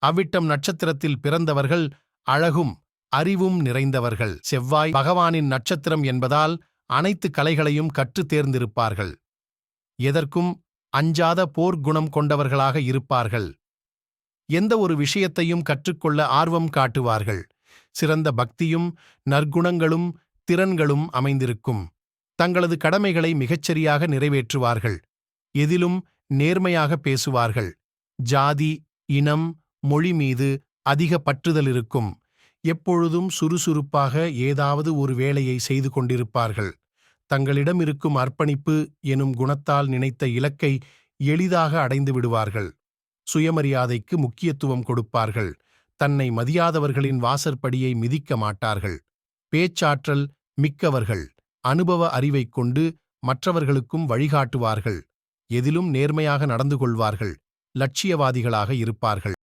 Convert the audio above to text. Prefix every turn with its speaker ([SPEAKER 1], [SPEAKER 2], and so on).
[SPEAKER 1] அவ்விட்டம் நட்சத்திரத்தில் பிறந்தவர்கள் அழகும் அறிவும் நிறைந்தவர்கள். செவ்வாய் பகவானின் நட்சத்திரம் என்பதால் அனைத்து கலைகளையும் கற்றுத் தேர்ந்திருப்பார்கள். எதற்கும் அஞ்சாத போர்க்குணம் கொண்டவர்களாக இருப்பார்கள். எந்த ஒரு விஷயத்தையும் கற்றுக்கொள்ள ஆர்வம் காட்டுவார்கள். சிறந்த பக்தியும் நற்குணங்களும் திறன்களும் அமைந்திருக்கும். தங்களது கடமைகளை மிகச்சரியாக நிறைவேற்றுவார்கள். எதிலும் நேர்மையாக பேசுவார்கள். ஜாதி, இனம், மொழி மீது அதிக பற்றுதல் இருக்கும். எப்பொழுதும் சுறுசுறுப்பாக ஏதாவது ஒரு வேலையை செய்து கொண்டிருப்பார்கள். தங்களிடம் இருக்கும் அர்ப்பணிப்பு எனும் குணத்தால் நினைத்த இலக்கை எளிதாக அடைந்து விடுவார்கள். சுயமரியாதைக்கு முக்கியத்துவம் கொடுப்பார்கள். தன்னை மதியாதவர்களின் வாசற்படியை மிதிக்க மாட்டார்கள். பேச்சாற்றல் மிக்கவர்கள். அனுபவ அறிவைக் கொண்டு மற்றவர்களுக்கும் வழிகாட்டுவார்கள். எதிலும் நேர்மையாக நடந்து கொள்வார்கள். லட்சியவாதிகளாக இருப்பார்கள்.